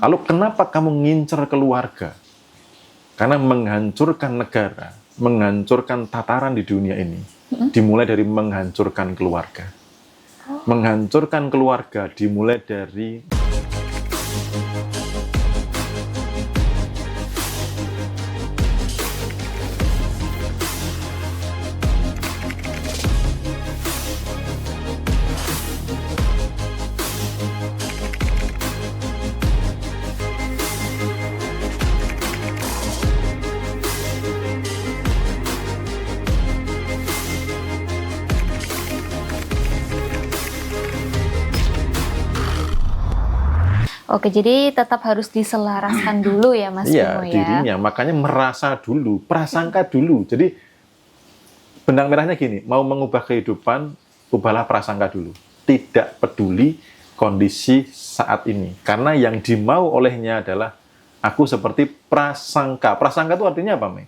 Lalu kenapa kamu ngincer keluarga? Karena menghancurkan negara, menghancurkan tataran di dunia ini, dimulai dari menghancurkan keluarga. Menghancurkan keluarga dimulai dari Oke, jadi tetap harus diselaraskan dulu ya Mas Bimo ya. dirinya, makanya merasa dulu, prasangka dulu. Jadi benang merahnya gini, mau mengubah kehidupan, ubahlah prasangka dulu. Tidak peduli kondisi saat ini. Karena yang dimau olehnya adalah aku seperti prasangka. Prasangka itu artinya apa, Mei?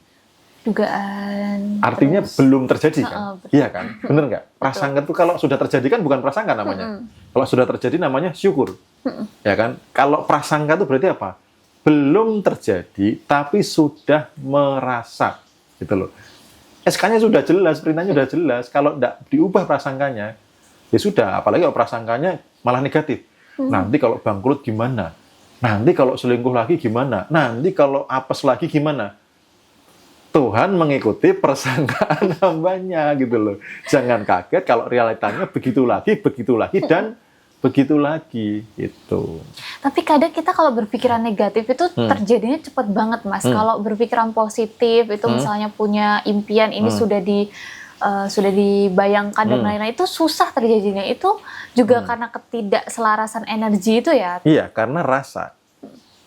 Dugaan. Artinya terus. belum terjadi kan? Betul. Iya kan? Bener nggak? Prasangka itu kalau sudah terjadi kan bukan prasangka namanya. Kalau sudah terjadi namanya syukur. Ya kan? Kalau prasangka itu berarti apa? Belum terjadi tapi sudah merasa. Gitu loh. SK-nya sudah jelas, perintahnya sudah jelas. Kalau tidak diubah prasangkanya, ya sudah. Apalagi kalau prasangkanya malah negatif. Nanti kalau bangkrut gimana? Nanti kalau selingkuh lagi gimana? Nanti kalau apes lagi gimana? Tuhan mengikuti persangkaan hambanya gitu loh. Jangan kaget kalau realitanya begitu lagi, dan begitu lagi gitu. Tapi kadang kita kalau berpikiran negatif itu terjadinya cepat banget Mas. Kalau berpikiran positif itu misalnya punya impian ini sudah dibayangkan dan lain-lain itu susah terjadinya. Itu juga karena ketidakselarasan energi itu ya. Iya, karena rasa.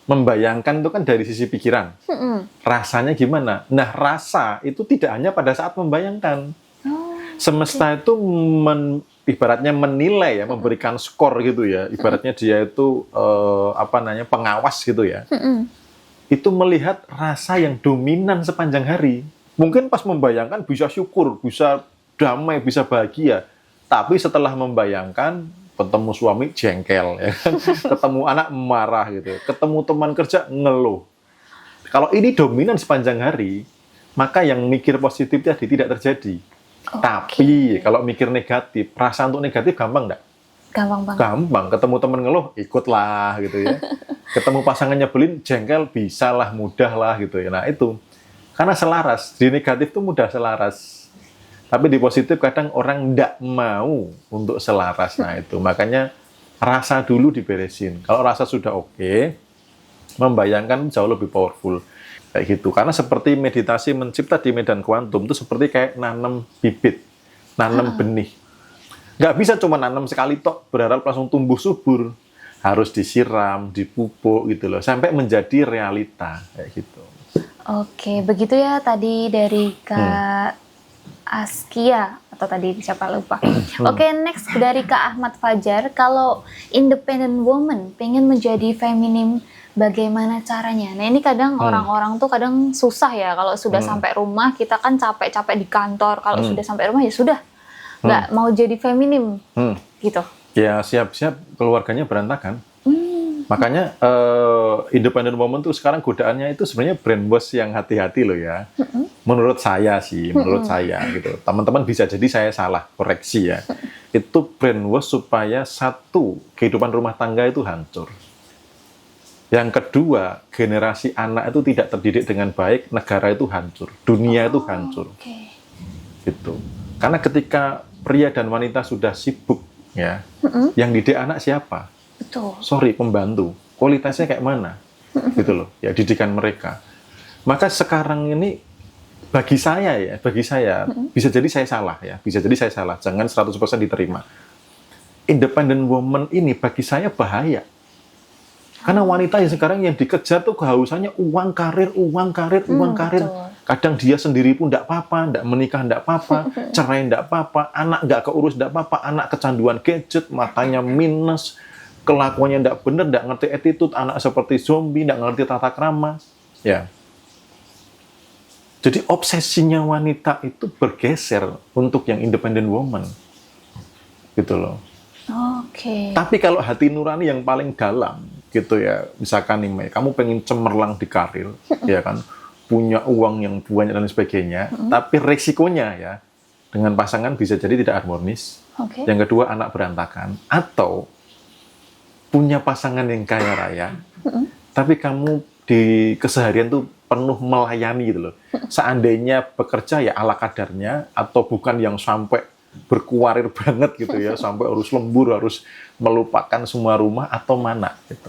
Membayangkan itu kan dari sisi pikiran. Rasanya gimana? Nah, rasa itu tidak hanya pada saat membayangkan. Semesta itu ibaratnya menilai ya, memberikan skor gitu ya. Ibaratnya dia itu pengawas gitu ya. Itu melihat rasa yang dominan sepanjang hari. Mungkin pas membayangkan bisa syukur, bisa damai, bisa bahagia. Tapi setelah membayangkan ketemu suami jengkel, ya kan? Ketemu anak marah gitu, ketemu teman kerja ngeluh. Kalau ini dominan sepanjang hari, maka yang mikir positif tadi tidak terjadi. Tapi kalau mikir negatif, perasaan untuk negatif gampang nggak? Gampang banget. Gampang. Ketemu teman ngeluh, ikutlah gitu ya. Ketemu pasangan nyebelin, jengkel, bisalah, mudah lah gitu ya. Nah itu, karena selaras. Di negatif itu mudah selaras. Tapi di positif kadang orang tidak mau untuk selaras. Nah itu, makanya rasa dulu diberesin. Kalau rasa sudah oke, membayangkan jauh lebih powerful. Kayak gitu. Karena seperti meditasi mencipta di medan kuantum, itu seperti kayak nanam bibit, nanam benih. Nggak bisa cuma nanam sekali tok, berharap langsung tumbuh subur. Harus disiram, dipupuk gitu loh, sampai menjadi realita. Kayak gitu. Oke, begitu ya tadi dari Kak Askia atau tadi siapa lupa. Oke, next dari Kak Ahmad Fajar. Kalau independent woman pengen menjadi feminim, bagaimana caranya? Nah ini kadang orang-orang tuh kadang susah ya. Kalau sudah sampai rumah kita kan capek-capek di kantor. Kalau sudah sampai rumah ya sudah nggak mau jadi feminim gitu. Ya siap-siap keluarganya berantakan. Makanya independent woman tuh sekarang godaannya itu sebenarnya brainwash yang hati-hati loh ya. Menurut saya sih, menurut saya gitu. Teman-teman bisa jadi saya salah, koreksi ya. Itu brainwash supaya satu, kehidupan rumah tangga itu hancur. Yang kedua, generasi anak itu tidak terdidik dengan baik, negara itu hancur, dunia itu hancur. Gitu. Karena ketika pria dan wanita sudah sibuk ya, yang didik anak siapa? Betul. Sorry, pembantu. Kualitasnya kayak mana? Gitu loh, ya didikan mereka. Maka sekarang ini bagi saya bisa jadi saya salah ya, bisa jadi saya salah. Jangan 100% diterima. Independent woman ini bagi saya bahaya. Karena wanita yang sekarang yang dikejar tuh kehausannya uang karir. Betul. Kadang dia sendiri pun enggak apa-apa, enggak menikah enggak apa-apa, cerai enggak apa-apa, anak enggak keurus enggak apa-apa, anak kecanduan gadget, matanya minus, kelakuannya tidak benar, tidak ngerti attitude, anak seperti zombie, tidak ngerti tata krama. Ya. Jadi obsesinya wanita itu bergeser untuk yang independent woman. Gitu loh. Oke. Tapi kalau hati nurani yang paling dalam gitu ya, misalkan nih Mei, kamu pengen cemerlang di karir, ya kan, punya uang yang banyak dan sebagainya, tapi resikonya ya dengan pasangan bisa jadi tidak harmonis. Oke. Yang kedua anak berantakan, atau punya pasangan yang kaya raya, tapi kamu di keseharian tuh penuh melayani gitu loh. Seandainya bekerja ya ala kadarnya, atau bukan yang sampai berkuarir banget gitu ya, sampai harus lembur, harus melupakan semua rumah, atau mana gitu.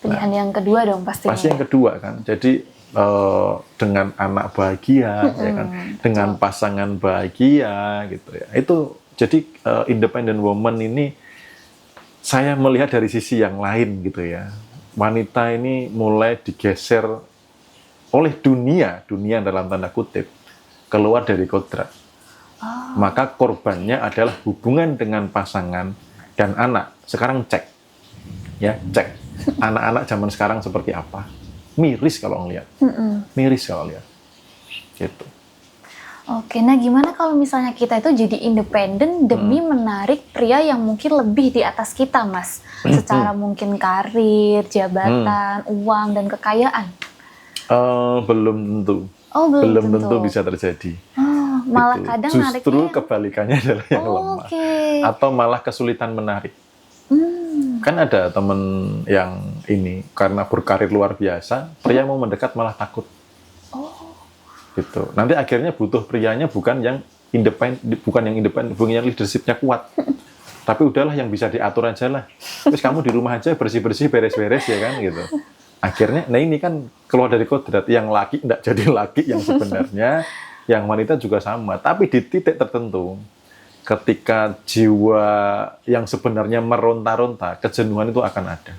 Pilihan yang kedua dong pastinya. Pasti yang kedua kan. Jadi dengan anak bahagia, ya kan, dengan pasangan bahagia gitu ya. Itu jadi independent woman ini saya melihat dari sisi yang lain gitu ya. Wanita ini mulai digeser oleh dunia dalam tanda kutip, keluar dari kodrat. Maka korbannya adalah hubungan dengan pasangan dan anak. Sekarang cek, ya cek anak-anak zaman sekarang seperti apa. Miris kalau ngelihat, miris kalau lihat, gitu. Oke, nah gimana kalau misalnya kita itu jadi independen demi menarik pria yang mungkin lebih di atas kita, Mas? Secara mungkin karir, jabatan, uang, dan kekayaan. Belum tentu. Oh, belum tentu bisa terjadi. Oh, malah Gitu. kadang Justru nariknya... kebalikannya adalah yang lemah. Oke. Atau malah kesulitan menarik. Kan ada temen yang ini, karena berkarir luar biasa, pria mau mendekat malah takut. Gitu. Nanti akhirnya butuh prianya bukan yang independen, bukan yang leadershipnya kuat. Tapi udahlah yang bisa diatur aja lah. Terus kamu di rumah aja bersih-bersih, beres-beres ya kan gitu. Akhirnya, nah ini kan keluar dari kodrat, yang laki tidak jadi laki yang sebenarnya, yang wanita juga sama. Tapi di titik tertentu, ketika jiwa yang sebenarnya meronta-ronta, kejenuhan itu akan ada.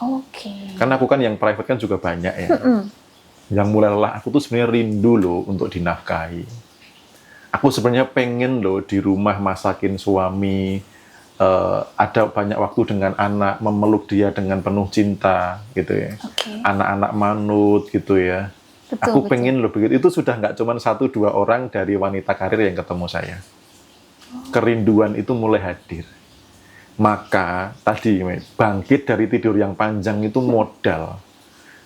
Oke. Karena aku kan yang private kan juga banyak ya. Yang mulai lelah, aku tuh sebenarnya rindu loh untuk dinafkahi. Aku sebenarnya pengen loh di rumah masakin suami, ada banyak waktu dengan anak, memeluk dia dengan penuh cinta gitu ya. Anak-anak manut gitu ya. Aku pengen loh begitu. Itu sudah nggak cuma 1-2 orang dari wanita karir yang ketemu saya. Kerinduan itu mulai hadir. Maka tadi bangkit dari tidur yang panjang itu modal.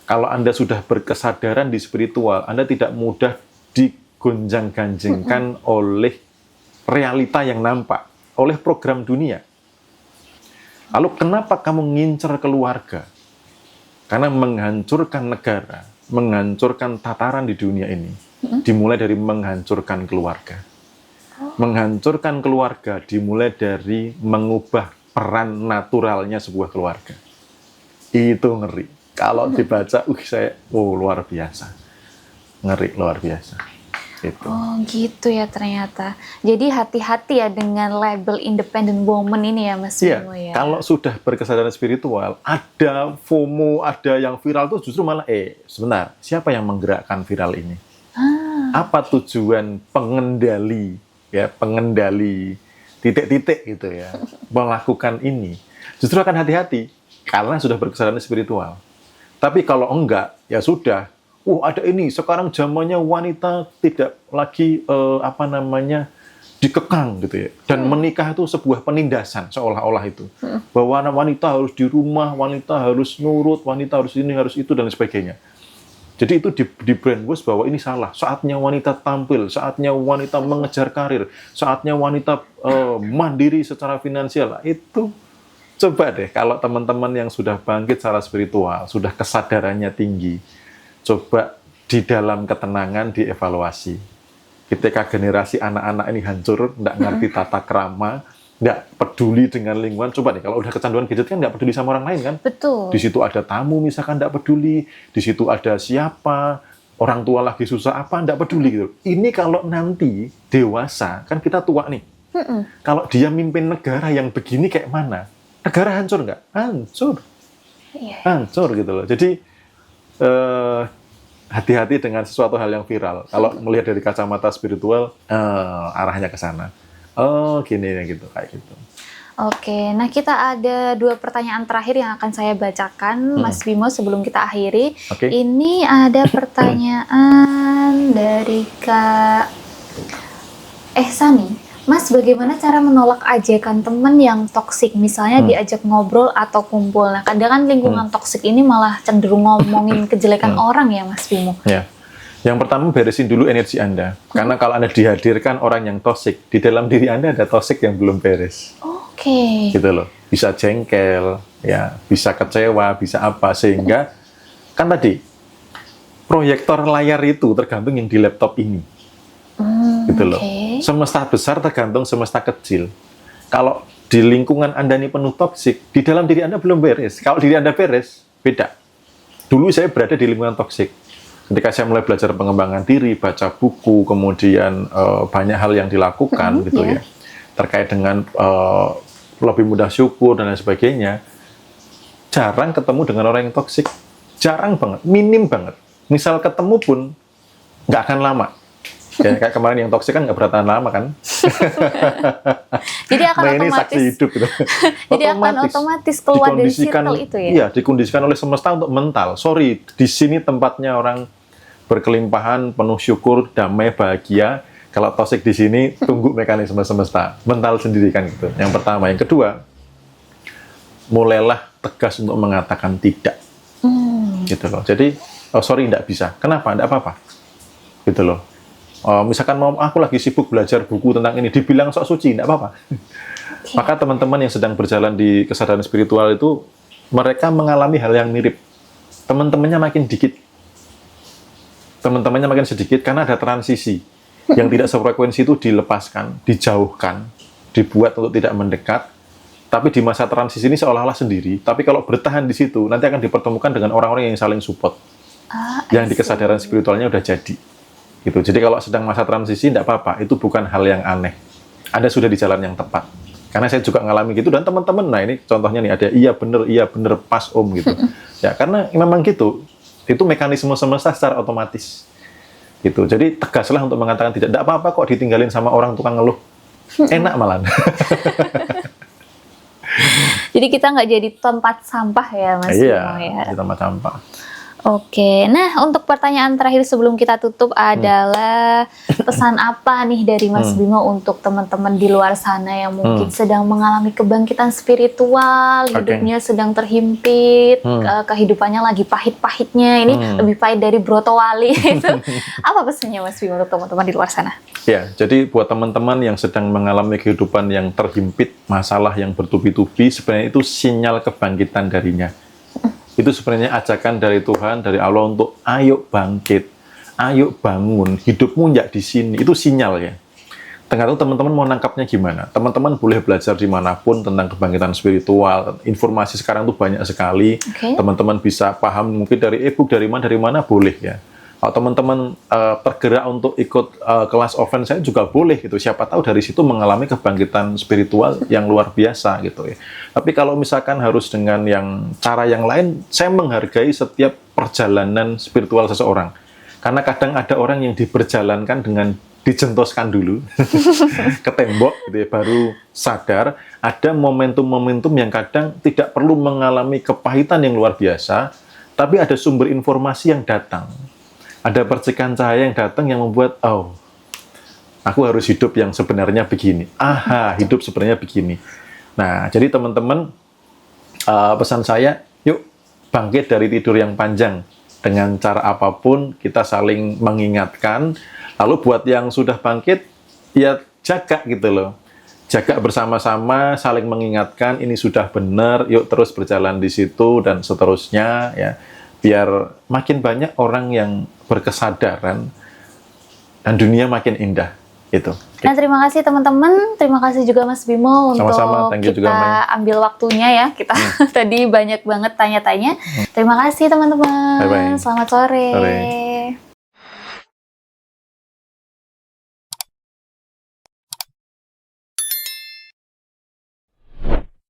Kalau Anda sudah berkesadaran di spiritual, Anda tidak mudah digonjang-ganjingkan oleh realita yang nampak, oleh program dunia. Lalu kenapa kamu ngincer keluarga? Karena menghancurkan negara, menghancurkan tataran di dunia ini, dimulai dari menghancurkan keluarga. Menghancurkan keluarga dimulai dari mengubah peran naturalnya sebuah keluarga. Itu ngeri. Kalau dibaca, luar biasa. Ngeri, luar biasa. Gitu. Oh gitu ya ternyata. Jadi hati-hati ya dengan label independent woman ini ya Mas Bimo ya. Kalau sudah berkesadaran spiritual, ada FOMO, ada yang viral tuh justru malah, sebentar, siapa yang menggerakkan viral ini? Apa tujuan pengendali, ya pengendali titik-titik gitu ya, melakukan ini? Justru akan hati-hati, karena sudah berkesadaran spiritual. Tapi kalau enggak, ya sudah. Ada ini, sekarang zamannya wanita tidak lagi dikekang gitu ya. Dan menikah itu sebuah penindasan seolah-olah itu. Bahwa wanita harus di rumah, wanita harus nurut, wanita harus ini, harus itu dan sebagainya. Jadi itu di brainwash bahwa ini salah. Saatnya wanita tampil, saatnya wanita mengejar karir, saatnya wanita mandiri secara finansial. Itu coba deh kalau teman-teman yang sudah bangkit secara spiritual, sudah kesadarannya tinggi, coba di dalam ketenangan dievaluasi. Ketika generasi anak-anak ini hancur, nggak ngerti tata krama, nggak peduli dengan lingkungan. Coba nih, kalau udah kecanduan gadget kan nggak peduli sama orang lain kan? Betul. Di situ ada tamu misalkan nggak peduli, di situ ada siapa, orang tua lagi susah apa, nggak peduli gitu. Ini kalau nanti dewasa, kan kita tua nih. Kalau dia mimpin negara yang begini kayak mana? Negara hancur nggak? Hancur. Hancur gitu loh. Jadi hati-hati dengan sesuatu hal yang viral. Kalau melihat dari kacamata spiritual, arahnya ke sana. Gini ya gitu, kayak gitu. Oke, nah kita ada 2 pertanyaan terakhir yang akan saya bacakan, Mas Bimo, sebelum kita akhiri. Ini ada pertanyaan dari Kak Ehsani. Mas, bagaimana cara menolak ajakan teman yang toksik? Misalnya diajak ngobrol atau kumpul. Nah, kadang kan lingkungan toksik ini malah cenderung ngomongin kejelekan orang ya, Mas Bimo. Ya. Yang pertama, beresin dulu energi Anda. Karena kalau Anda dihadirkan orang yang toksik, di dalam diri Anda ada toksik yang belum beres. Oke. Gitu loh. Bisa jengkel, ya, bisa kecewa, bisa apa. Sehingga, kan tadi, proyektor layar itu tergantung yang di laptop ini. Gitu loh. Semesta besar tergantung semesta kecil. Kalau di lingkungan Anda ini penuh toksik, di dalam diri Anda belum beres. Kalau diri Anda beres, beda. Dulu saya berada di lingkungan toksik. Ketika saya mulai belajar pengembangan diri, baca buku, kemudian banyak hal yang dilakukan gitu ya. Terkait dengan lebih mudah syukur dan lain sebagainya. Jarang ketemu dengan orang yang toksik. Jarang banget, minim banget. Misal ketemu pun nggak akan lama. Ya, kayak kemarin yang toksik kan nggak bertahan lama kan. Jadi akan ini otomatis. saksi hidup gitu. Jadi akan otomatis keluar dari circle itu ya. Iya, dikondisikan oleh semesta untuk mental. Sorry, di sini tempatnya orang berkelimpahan, penuh syukur, damai, bahagia. Kalau toksik di sini, tunggu mekanisme semesta. Mental sendiri kan gitu. Yang pertama. Yang kedua, mulailah tegas untuk mengatakan tidak. Gitu loh. Jadi, sorry, tidak bisa. Kenapa? Tidak apa-apa. Gitu loh. Misalkan aku lagi sibuk belajar buku tentang ini, dibilang sok suci, tidak apa-apa. Maka teman-teman yang sedang berjalan di kesadaran spiritual itu, mereka mengalami hal yang mirip. Teman-temannya makin dikit. Teman-temannya makin sedikit karena ada transisi. Yang tidak sefrekuensi itu dilepaskan, dijauhkan, dibuat untuk tidak mendekat. Tapi di masa transisi ini seolah-olah sendiri. Tapi kalau bertahan di situ, nanti akan dipertemukan dengan orang-orang yang saling support. Yang di kesadaran spiritualnya udah jadi. Gitu. Jadi kalau sedang masa transisi, tidak apa-apa. Itu bukan hal yang aneh. Anda sudah di jalan yang tepat. Karena saya juga ngalami gitu. Dan teman-teman, nah ini contohnya nih, ada iya bener, pas om gitu. Ya, karena memang gitu. Itu mekanisme semesta secara otomatis. Gitu. Jadi tegaslah untuk mengatakan tidak. Tidak apa-apa kok ditinggalin sama orang tukang ngeluh. Enak malah. Jadi kita nggak jadi tempat sampah ya, Mas Bimo ya. Iya, di tempat sampah. Oke, nah untuk pertanyaan terakhir sebelum kita tutup adalah pesan apa nih dari Mas Bimo untuk teman-teman di luar sana yang mungkin sedang mengalami kebangkitan spiritual, hidupnya sedang terhimpit, kehidupannya lagi pahit-pahitnya, ini lebih pahit dari Broto Wali itu. Apa pesannya Mas Bimo untuk teman-teman di luar sana? Ya, jadi buat teman-teman yang sedang mengalami kehidupan yang terhimpit, masalah yang bertubi-tubi, sebenarnya itu sinyal kebangkitan darinya. Itu sebenarnya ajakan dari Tuhan, dari Allah untuk ayo bangkit, ayo bangun, hidupmu nggak di sini. Itu sinyal ya. Tergantung teman-teman mau nangkapnya gimana. Teman-teman boleh belajar dimanapun tentang kebangkitan spiritual. Informasi sekarang tuh banyak sekali. Teman-teman bisa paham mungkin dari e-book, dari mana boleh ya. Kalau teman-teman tergerak untuk ikut kelas offline saya juga boleh gitu. Siapa tahu dari situ mengalami kebangkitan spiritual yang luar biasa gitu ya. Tapi kalau misalkan harus dengan yang cara yang lain, saya menghargai setiap perjalanan spiritual seseorang. Karena kadang ada orang yang diperjalankan dengan dijentoskan dulu ke tembok gitu ya, baru sadar. Ada momentum-momentum yang kadang tidak perlu mengalami kepahitan yang luar biasa, tapi ada sumber informasi yang datang. Ada percikan cahaya yang datang yang membuat, oh, aku harus hidup yang sebenarnya begini. Aha, hidup sebenarnya begini. Nah, jadi teman-teman, pesan saya, yuk bangkit dari tidur yang panjang. Dengan cara apapun, kita saling mengingatkan. Lalu buat yang sudah bangkit, ya jaga gitu loh. Jaga bersama-sama, saling mengingatkan, ini sudah benar, yuk terus berjalan di situ, dan seterusnya, ya. Biar makin banyak orang yang berkesadaran dan dunia makin indah itu. Nah, terima kasih teman-teman, terima kasih juga Mas Bimo untuk kita ambil waktunya ya. Kita tadi banyak banget tanya-tanya. Terima kasih teman-teman. Selamat sore.